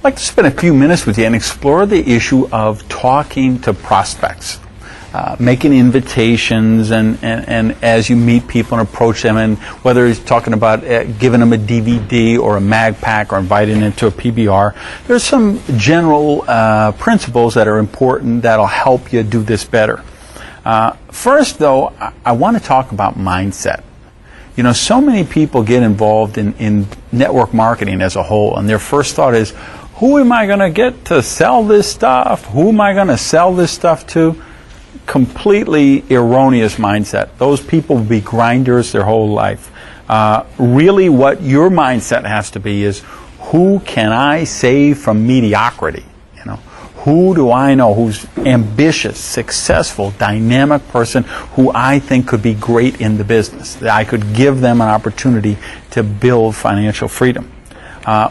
I'd like to spend a few minutes with you and explore the issue of talking to prospects, making invitations, and as you meet people and approach them, and whether he's talking about giving them a DVD or a mag pack or inviting them to a PBR, there's some general principles that are important that'll help you do this better. First, though, I want to talk about mindset. You know, so many people get involved in network marketing as a whole, and their first thought is, who am I going to get to sell this stuff? Who am I going to sell this stuff to? Completely erroneous mindset. Those people will be grinders their whole life. Really what your mindset has to be is, who can I save from mediocrity? You know, who do I know who's ambitious, successful, dynamic person who I think could be great in the business, that I could give them an opportunity to build financial freedom.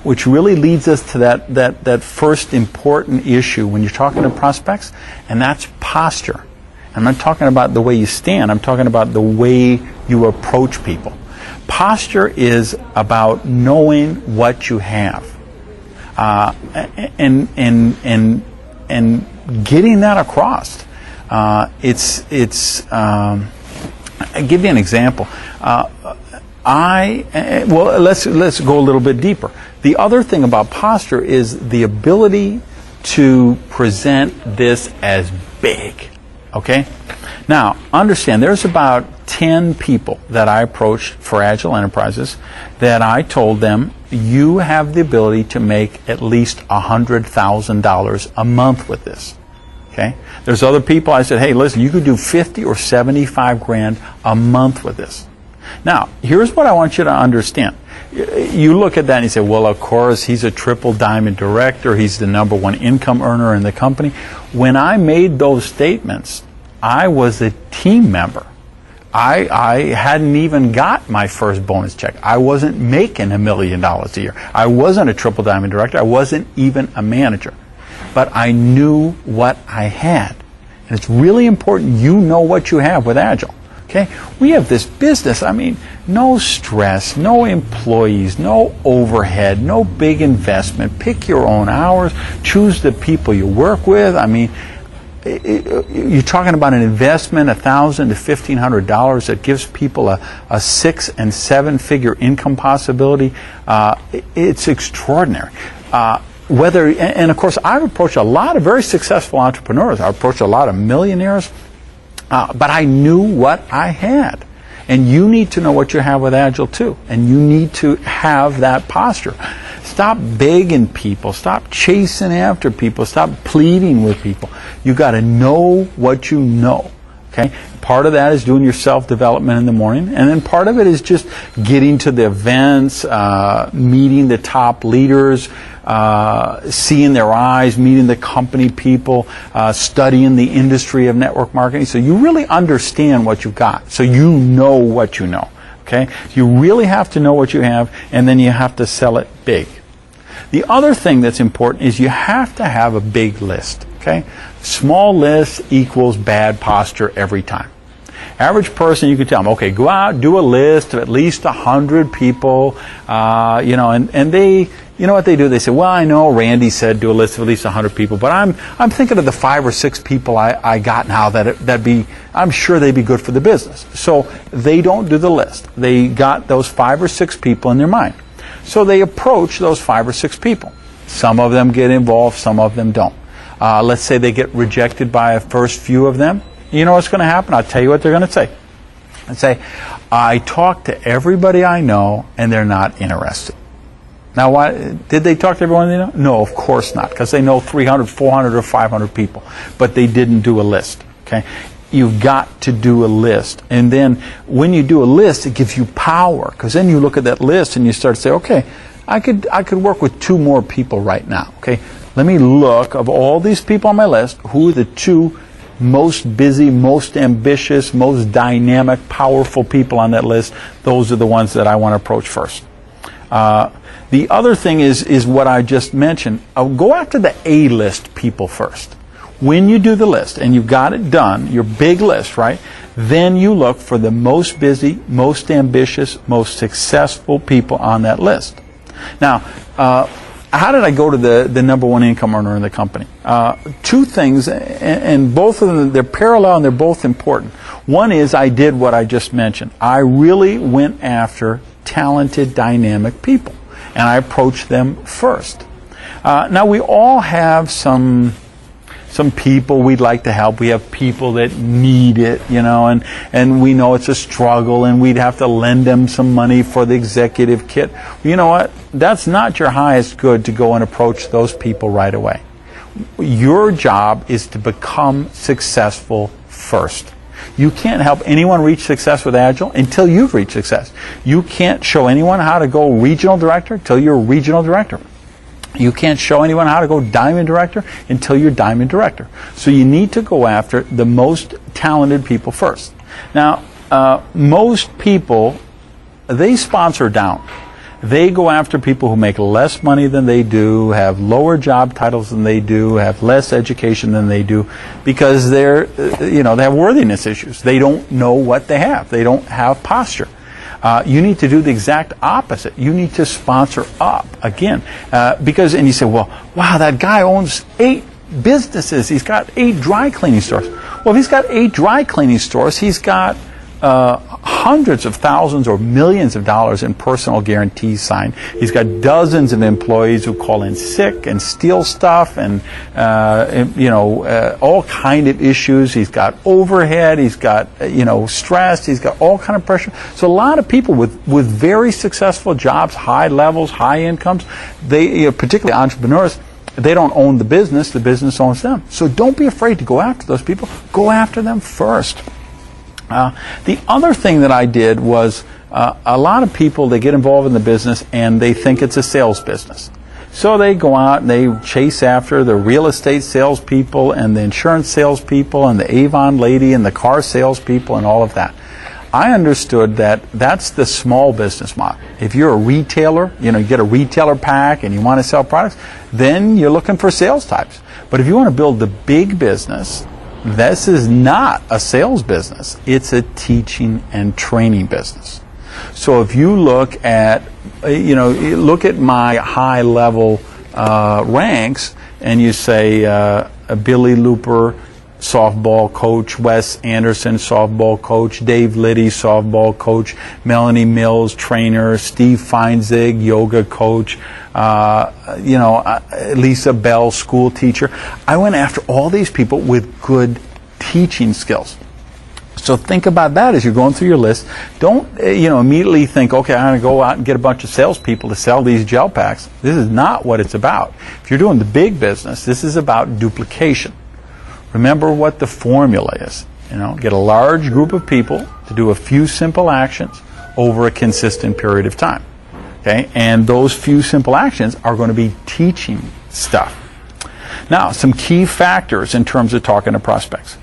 Which really leads us to that first important issue when you're talking to prospects, and that's posture. I'm not talking about the way you stand, I'm talking about the way you approach people. Posture is about knowing what you have, and getting that across. I'll give you an example. Well, let's go a little bit deeper. The other thing about posture is the ability to present this as big. Okay? Now, understand, there's about 10 people that I approached for Agile Enterprises that I told them, you have the ability to make at least $100,000 a month with this. Okay? There's other people I said, hey, listen, you could do 50 or 75 grand a month with this. Now, here's what I want you to understand. You look at that and you say, well, of course, he's a triple diamond director. He's the #1 income earner in the company. When I made those statements, I was a team member. I hadn't even got my first bonus check. I wasn't making $1 million a year. I wasn't a triple diamond director. I wasn't even a manager. But I knew what I had. And it's really important you know what you have with Agile. Okay? We have this business, I mean, no stress, no employees, no overhead, no big investment. Pick your own hours, choose the people you work with. I mean, you're talking about an investment, $1,000 to $1,500 that gives people a 6- and 7-figure income possibility. It's extraordinary. And of course, I've approached a lot of very successful entrepreneurs. I've approached a lot of millionaires. But I knew what I had. And you need to know what you have with Agile too. And you need to have that posture. Stop begging people. Stop chasing after people. Stop pleading with people. You got to know what you know. Okay? Part of that is doing your self-development in the morning. And then part of it is just getting to the events, meeting the top leaders, seeing their eyes, meeting the company people, studying the industry of network marketing. So you really understand what you've got. So you know what you know. Okay? You really have to know what you have, and then you have to sell it big. The other thing that's important is you have to have a big list. Okay? Small list equals bad posture every time. Average person, you can tell them, okay, go out, do a list of at least 100 people, you know, and they, you know what they do? They say, well, I know Randy said do a list of at least 100 people, but I'm thinking of the 5 or 6 people I got now I'm sure they'd be good for the business. So they don't do the list. They got those 5 or 6 people in their mind. So they approach those 5 or 6 people. Some of them get involved, some of them don't. Let's say they get rejected by a first few of them. You know what's going to happen? I'll tell you what they're going to say. They say, I talked to everybody I know, and they're not interested. Now, why, did they talk to everyone they know? No, of course not, because they know 300, 400, or 500 people. But they didn't do a list. Okay? You've got to do a list. And then when you do a list, it gives you power, because then you look at that list and you start to say, okay, I could work with 2 more people right now. Okay? Let me look, of all these people on my list, who are the 2 most busy, most ambitious, most dynamic, powerful people on that list. Those are the ones that I want to approach first. The other thing is what I just mentioned. Go after the A-list people first. When you do the list and you've got it done, your big list, right? Then you look for the most busy, most ambitious, most successful people on that list. Now, how did I go to the number one income earner in the company? Two things, and both of them, they're parallel and they're both important. One is I did what I just mentioned. I really went after talented, dynamic people, and I approached them first. Now, we all have some people we'd like to help. We have people that need it, you know, and we know it's a struggle, and we'd have to lend them some money for the executive kit. You know what? That's not your highest good to go and approach those people right away. Your job is to become successful first. You can't help anyone reach success with Agile until you've reached success. You can't show anyone how to go regional director until you're a regional director. You can't show anyone how to go diamond director until you're diamond director. So you need to go after the most talented people first. Now, most people, they sponsor down. They go after people who make less money than they do, have lower job titles than they do, have less education than they do, because they're, they have worthiness issues. They don't know what they have. They don't have posture. You need to do the exact opposite. You need to sponsor up again, because, and you say, well, wow, that guy owns 8 businesses. He's got 8 dry cleaning stores. Well, if he's got 8 dry cleaning stores, he's got hundreds of thousands or millions of dollars in personal guarantees signed. He's got dozens of employees who call in sick and steal stuff, and all kind of issues. He's got overhead. He's got stress. He's got all kind of pressure. So a lot of people with very successful jobs, high levels, high incomes, they particularly entrepreneurs, they don't own the business owns them. So don't be afraid to go after those people. Go after them first. The other thing that I did was a lot of people, they get involved in the business and they think it's a sales business. So they go out and they chase after the real estate salespeople and the insurance salespeople and the Avon lady and the car salespeople and all of that. I understood that that's the small business model. If you're a retailer, you get a retailer pack and you want to sell products, then you're looking for sales types. But if you want to build the big business, this is not a sales business. It's a teaching and training business. So if you look at, look at my high level ranks, and you say Billy Looper, softball coach, Wes Anderson, softball coach, Dave Liddy, softball coach, Melanie Mills, trainer, Steve Feinzig, yoga coach, Lisa Bell, school teacher. I went after all these people with good teaching skills. So think about that as you're going through your list. Don't immediately think, okay, I'm going to go out and get a bunch of salespeople to sell these gel packs. This is not what it's about. If you're doing the big business, this is about duplication. Remember what the formula is. Get a large group of people to do a few simple actions over a consistent period of time. Okay, and those few simple actions are going to be teaching stuff. Now, some key factors in terms of talking to prospects.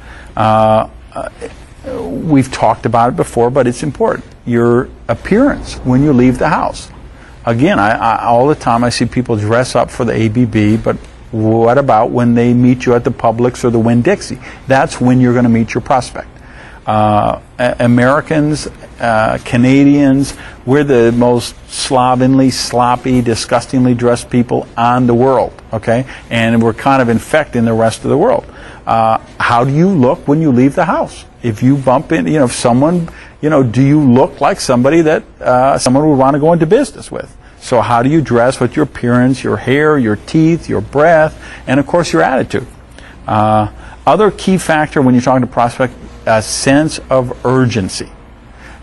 We've talked about it before, but it's important. Your appearance when you leave the house. Again, I all the time I see people dress up for the ABB, but what about when they meet you at the Publix or the Winn-Dixie? That's when you're going to meet your prospect. Americans, Canadians, we're the most slovenly, sloppy, disgustingly dressed people on the world, okay? And we're kind of infecting the rest of the world. How do you look when you leave the house? If you bump in, if someone, do you look like somebody that someone would want to go into business with? So how do you dress with your appearance, your hair, your teeth, your breath, and of course your attitude? Other key factor when you're talking to prospect, a sense of urgency.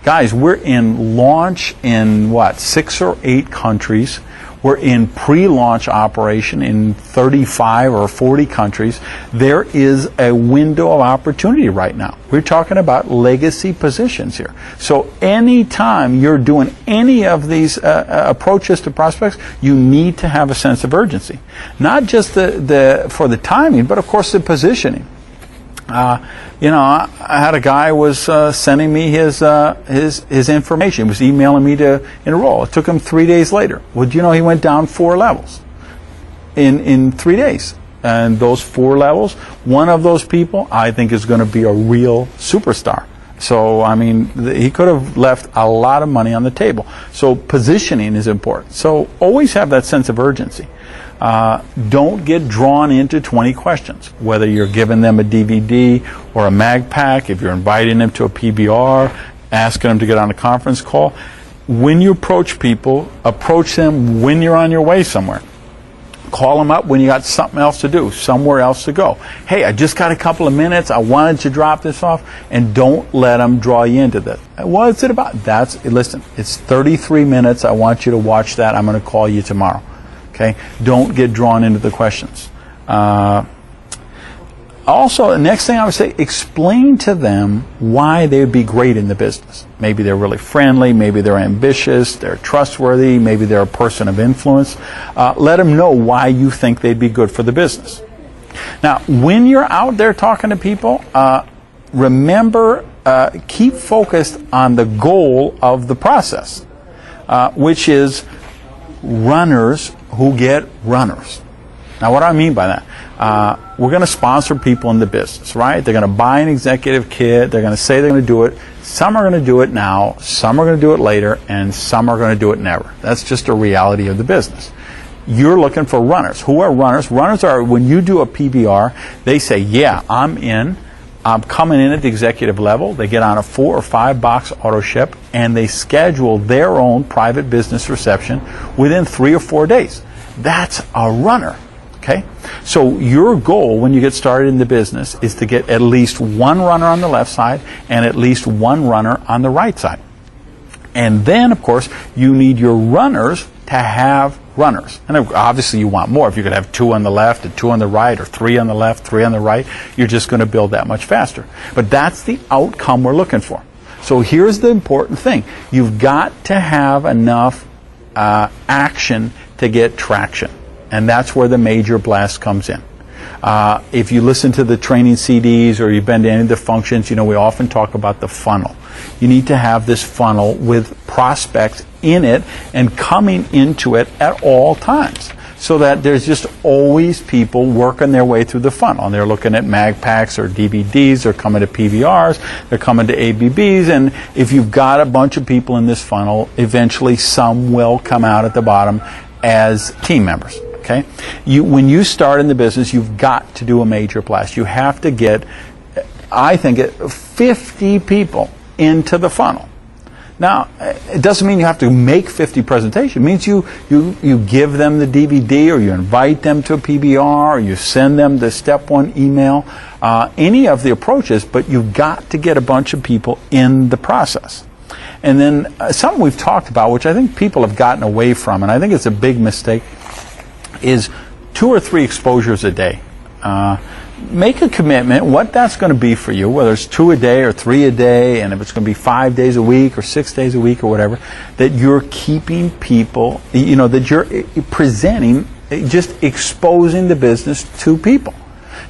Guys, we're in launch in 6 or 8 countries. We're in pre-launch operation in 35 or 40 countries. There is a window of opportunity right now. We're talking about legacy positions here. So anytime you're doing any of these approaches to prospects, you need to have a sense of urgency. Not just for the timing, but of course the positioning. I had a guy was sending me his information. He was emailing me to enroll. It took him 3 days later. Well, do you know he went down 4 levels in 3 days? And those 4 levels, one of those people I think is going to be a real superstar. So, I mean, he could have left a lot of money on the table. So positioning is important. So always have that sense of urgency. Don't get drawn into 20 questions, whether you're giving them a DVD or a mag pack, if you're inviting them to a PBR, asking them to get on a conference call. When you approach people, approach them when you're on your way somewhere. Call them up when you got something else to do, somewhere else to go. Hey, I just got a couple of minutes. I wanted to drop this off. And don't let them draw you into this. What's it about? Listen, it's 33 minutes. I want you to watch that. I'm going to call you tomorrow. Okay? Don't get drawn into the questions. Also, the next thing I would say, explain to them why they would be great in the business. Maybe they're really friendly, maybe they're ambitious, they're trustworthy, maybe they're a person of influence. Let them know why you think they'd be good for the business. Now, when you're out there talking to people, remember, keep focused on the goal of the process, which is runners who get runners. Now, what do I mean by that? We're going to sponsor people in the business, right? They're going to buy an executive kit. They're going to say they're going to do it. Some are going to do it now. Some are going to do it later. And some are going to do it never. That's just a reality of the business. You're looking for runners. Who are runners? Runners are when you do a PBR, they say, yeah, I'm in. I'm coming in at the executive level. They get on a 4 or 5 box auto ship and they schedule their own private business reception within 3 or 4 days. That's a runner. Okay? So your goal when you get started in the business is to get at least one runner on the left side and at least one runner on the right side. And then, of course, you need your runners to have runners. And obviously you want more. If you could have 2 on the left and 2 on the right or 3 on the left, 3 on the right, you're just going to build that much faster. But that's the outcome we're looking for. So here's the important thing. You've got to have enough action to get traction. And that's where the major blast comes in. If you listen to the training CDs or you've been to any of the functions, we often talk about the funnel. You need to have this funnel with prospects in it and coming into it at all times so that there's just always people working their way through the funnel. And they're looking at mag packs or DVDs, they're coming to PVRs, they're coming to ABBs, and if you've got a bunch of people in this funnel, eventually some will come out at the bottom as team members. Okay? When you start in the business, you've got to do a major blast. You have to get, I think, 50 people into the funnel. Now, it doesn't mean you have to make 50 presentations. It means you give them the DVD or you invite them to a PBR or you send them the step 1 email, any of the approaches, but you've got to get a bunch of people in the process. And then something we've talked about, which I think people have gotten away from, and I think it's a big mistake, is 2 or 3 exposures a day. Make a commitment, what that's going to be for you, whether it's 2 a day or 3 a day, and if it's going to be 5 days a week or 6 days a week or whatever, that you're keeping people, that you're presenting, just exposing the business to people.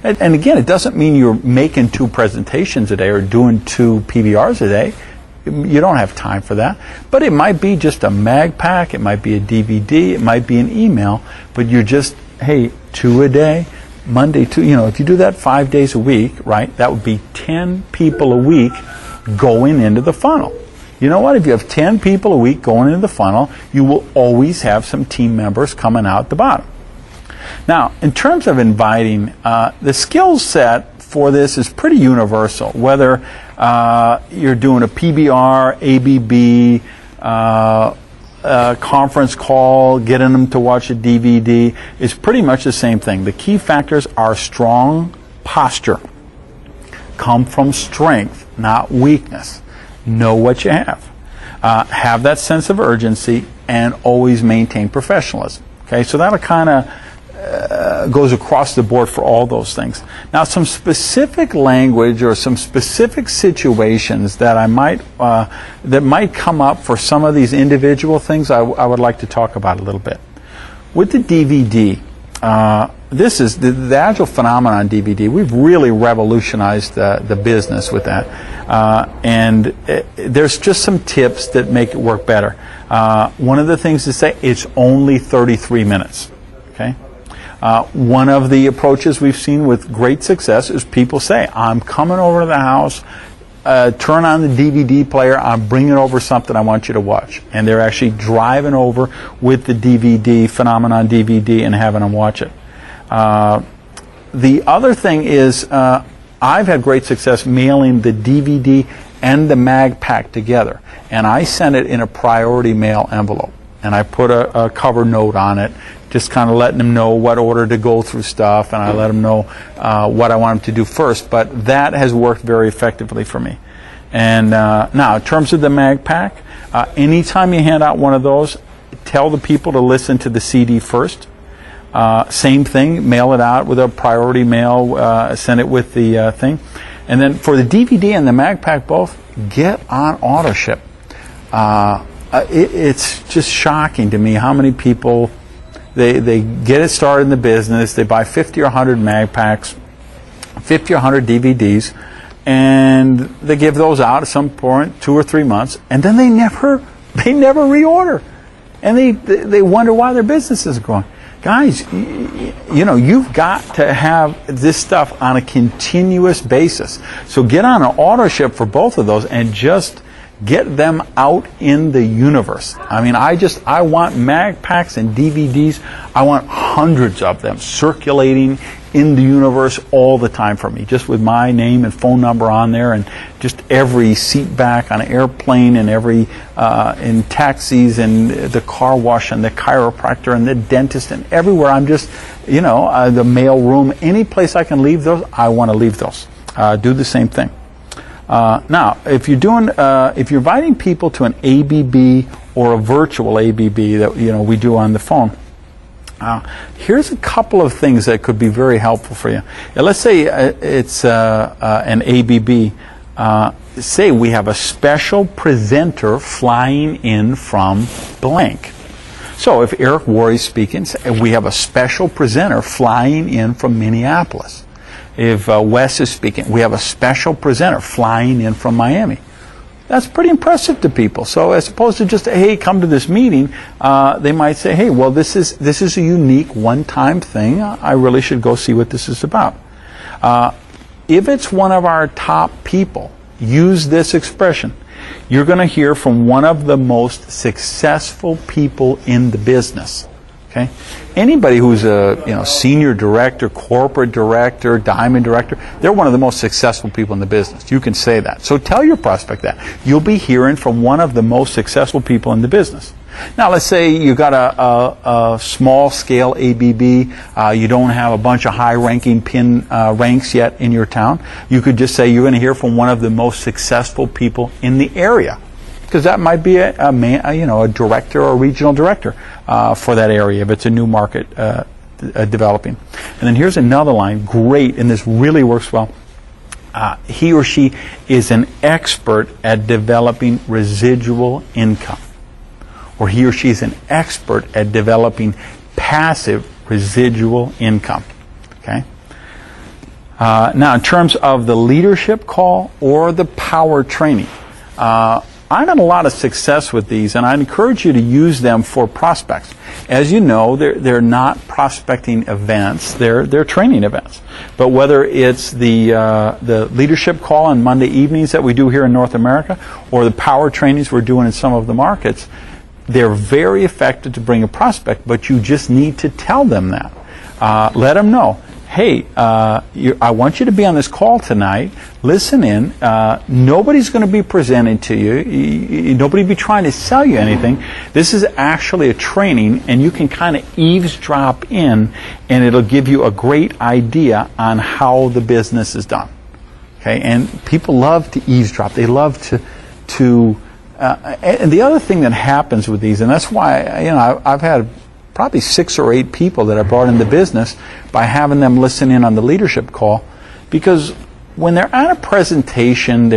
And again, it doesn't mean you're making 2 presentations a day or doing 2 PBRs a day. You don't have time for that. But it might be just a mag pack, it might be a DVD, it might be an email, but you're just, hey, 2 a day, Monday, 2, if you do that 5 days a week, right, that would be 10 people a week going into the funnel. You know what? If you have 10 people a week going into the funnel, you will always have some team members coming out the bottom. Now, in terms of inviting, the skill set for this is pretty universal, whether you're doing a PBR, ABB, conference call, getting them to watch a DVD, is pretty much the same thing. The key factors are strong posture. Come from strength, not weakness. Know what you have. Have that sense of urgency and always maintain professionalism. Okay, so that kind of goes across the board for all those things. Now, some specific language or some specific situations that that might come up for some of these individual things, I would like to talk about a little bit. With the DVD, this is the Agile phenomenon DVD. We've really revolutionized the business with that, and there's just some tips that make it work better. One of the things to say, it's only 33 minutes. Okay. One of the approaches we've seen with great success is people say, I'm coming over to the house, turn on the DVD player, I'm bringing over something I want you to watch. And they're actually driving over with the DVD, Phenomenon DVD, and having them watch it. The other thing is, I've had great success mailing the DVD and the mag pack together. And I send it in a priority mail envelope. And I put a cover note on it, just kind of letting them know what order to go through stuff, and I let them know what I want them to do first. But that has worked very effectively for me. And now, in terms of the mag pack, anytime you hand out one of those, tell the people to listen to the CD first. Same thing, mail it out with a priority mail, send it with the thing. And then for the DVD and the mag pack both, get on auto ship. It's just shocking to me how many people, they get it started in the business, they buy 50 or 100 mag packs, 50 or 100 DVDs, and they give those out at some point, 2 or 3 months, and then they never reorder. And they wonder why their business is growing. Guys, you know, you've got to have this stuff on a continuous basis. So get on an auto ship for both of those and just get them out in the universe. I mean, I want mag packs and DVDs. I want hundreds of them circulating in the universe all the time for me, just with my name and phone number on there, and just every seat back on an airplane, and every in taxis, and the car wash, and the chiropractor, and the dentist, and everywhere. I'm just, you know, the mail room, any place I can leave those, I want to leave those. Do the same thing. Now, if you're doing, if you're inviting people to an ABB or a virtual ABB that, you know, we do on the phone, here's a couple of things that could be very helpful for you. Now, let's say it's an ABB. Say we have a special presenter flying in from blank. So if Eric Worre's speaking, we have a special presenter flying in from Minneapolis. If Wes is speaking, we have a special presenter flying in from Miami. That's pretty impressive to people. So as opposed to just, hey, come to this meeting, they might say, hey, well, this is a unique one-time thing. I really should go see what this is about. If it's one of our top people, use this expression. You're going to hear from one of the most successful people in the business. Okay? Anybody who's a senior director, corporate director, diamond director, they're one of the most successful people in the business. You can say that. So tell your prospect that. You'll be hearing from one of the most successful people in the business. Now, let's say you got a small-scale ABB. You don't have a bunch of high-ranking pin ranks yet in your town. You could just say you're going to hear from one of the most successful people in the area, because that might be a director or a regional director for that area if it's a new market developing. And then here's another line, great, and this really works well. He or she is an expert at developing residual income. Or he or she is an expert at developing passive residual income. Okay? Now, in terms of the leadership call or the power training, I've had a lot of success with these, and I'd encourage you to use them for prospects. As you know, they're not prospecting events; they're training events. But whether it's the leadership call on Monday evenings that we do here in North America, or the power trainings we're doing in some of the markets, they're very effective to bring a prospect. But you just need to tell them that. Let them know. Hey, I want you to be on this call tonight. Listen in. Nobody's going to be presenting to you. Nobody will be trying to sell you anything. This is actually a training, and you can kind of eavesdrop in, and it'll give you a great idea on how the business is done. Okay, and people love to eavesdrop. They love to. And the other thing that happens with these, and that's why I've had probably 6 or 8 people that I brought into business by having them listen in on the leadership call, because when they're at a presentation,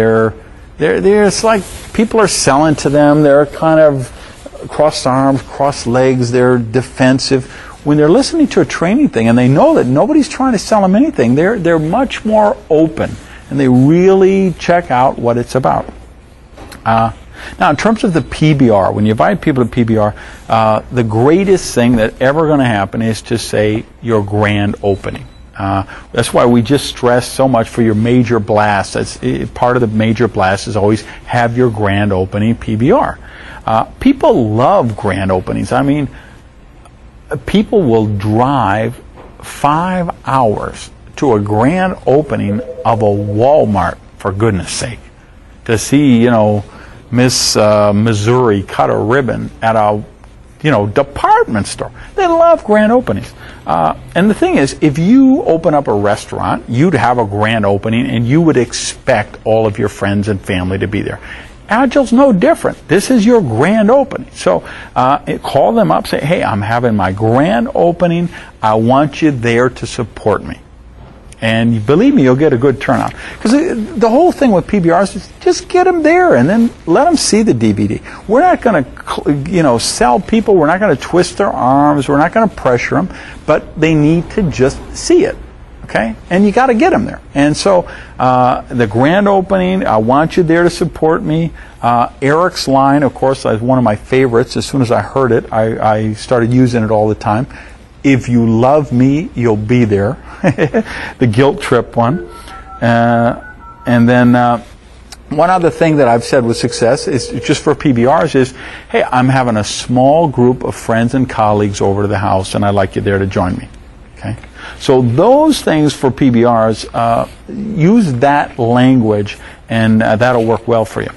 it's like people are selling to them. They're kind of crossed arms, crossed legs. They're defensive. When they're listening to a training thing and they know that nobody's trying to sell them anything, they're much more open, and they really check out what it's about. Now, in terms of the PBR, when you invite people to PBR, the greatest thing that ever going to happen is to say your grand opening. That's why we just stress so much for your major blast. Part of the major blast is always have your grand opening PBR. People love grand openings. I mean, people will drive 5 hours to a grand opening of a Walmart, for goodness sake, to see, Miss Missouri cut a ribbon at a department store. They love grand openings. And the thing is, if you open up a restaurant, you'd have a grand opening and you would expect all of your friends and family to be there. Agile's no different. This is your grand opening. So call them up, say, hey, I'm having my grand opening. I want you there to support me. And believe me, you'll get a good turnout. Because the whole thing with PBRs is just get them there and then let them see the DVD. We're not going to, sell people. We're not going to twist their arms. We're not going to pressure them. But they need to just see it. Okay? And you got to get them there. And so the grand opening, I want you there to support me. Eric's line, of course, is one of my favorites. As soon as I heard it, I started using it all the time. If you love me, you'll be there. The guilt trip one. And then one other thing that I've said with success is just for PBRs is, hey, I'm having a small group of friends and colleagues over to the house and I'd like you there to join me. Okay? So those things for PBRs, use that language and that'll work well for you.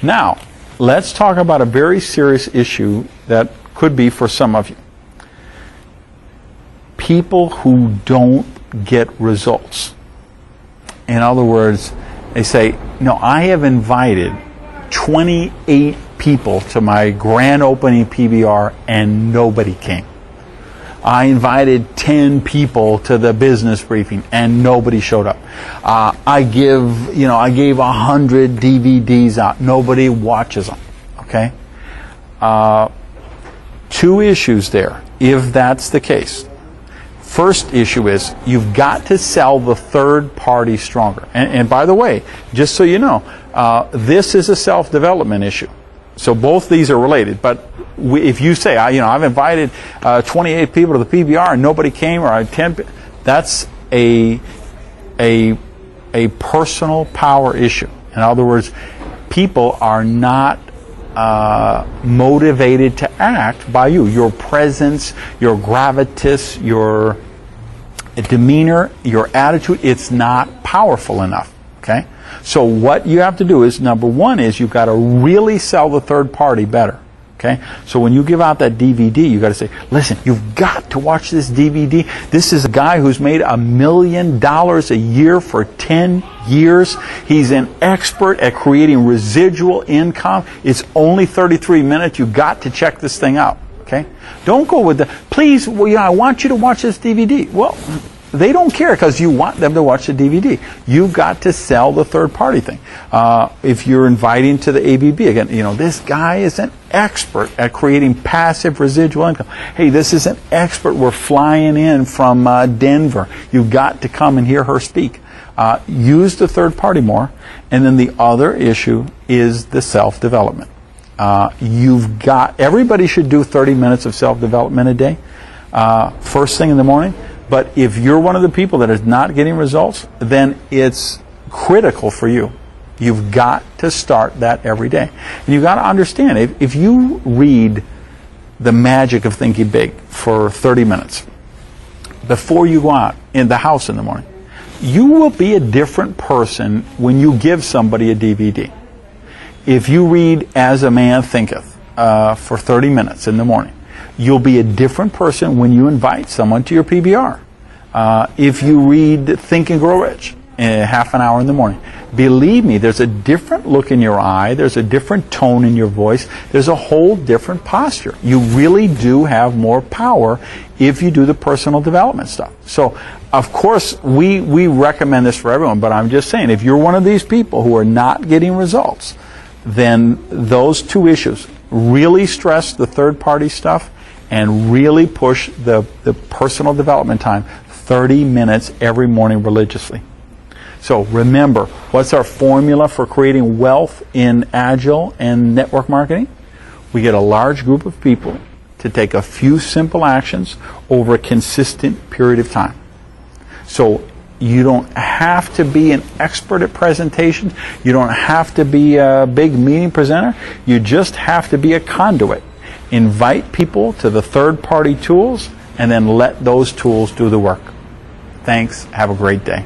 Now, let's talk about a very serious issue that could be for some of you. People who don't get results. In other words, they say, no, I have invited 28 people to my grand opening PBR and nobody came. I invited 10 people to the business briefing and nobody showed up. I gave 100 DVDs out. Nobody watches them. Okay? Two issues there, if that's the case. First issue is you've got to sell the third party stronger. And by the way, just so you know, this is a self-development issue. So both these are related. But if you say, I've invited 28 people to the PBR and nobody came, or I had 10, that's a personal power issue. In other words, people are not motivated to act by you. Your presence, your gravitas, your demeanor, your attitude, it's not powerful enough. Okay? So what you have to do is, number one is you've got to really sell the third party better. Okay? So when you give out that DVD, you've got to say, listen, you've got to watch this DVD. This is a guy who's made $1 million a year for 10 years. He's an expert at creating residual income. It's only 33 minutes. You've got to check this thing out. Okay? Don't go with the, please, I want you to watch this DVD. Well, they don't care because you want them to watch the DVD. You've got to sell the third party thing. If you're inviting to the ABB, again, this guy is an expert at creating passive residual income. Hey, this is an expert. We're flying in from Denver. You've got to come and hear her speak. Use the third party more. And then the other issue is the self-development. Everybody should do 30 minutes of self-development a day, first thing in the morning. But if you're one of the people that is not getting results, then it's critical for you. You've got to start that every day. And you've got to understand, if you read The Magic of Thinking Big for 30 minutes, before you go out in the house in the morning, you will be a different person when you give somebody a DVD. If you read As a Man Thinketh for 30 minutes in the morning, you'll be a different person when you invite someone to your PBR. If you read Think and Grow Rich, half an hour in the morning, believe me, there's a different look in your eye, there's a different tone in your voice, there's a whole different posture. You really do have more power if you do the personal development stuff. So, of course, we recommend this for everyone, but I'm just saying, if you're one of these people who are not getting results, then those two issues, really stress the third party stuff and really push the personal development time, 30 minutes every morning religiously. So remember, what's our formula for creating wealth in Agile and network marketing? We get a large group of people to take a few simple actions over a consistent period of time. So you don't have to be an expert at presentations. You don't have to be a big meeting presenter. You just have to be a conduit. Invite people to the third-party tools and then let those tools do the work. Thanks. Have a great day.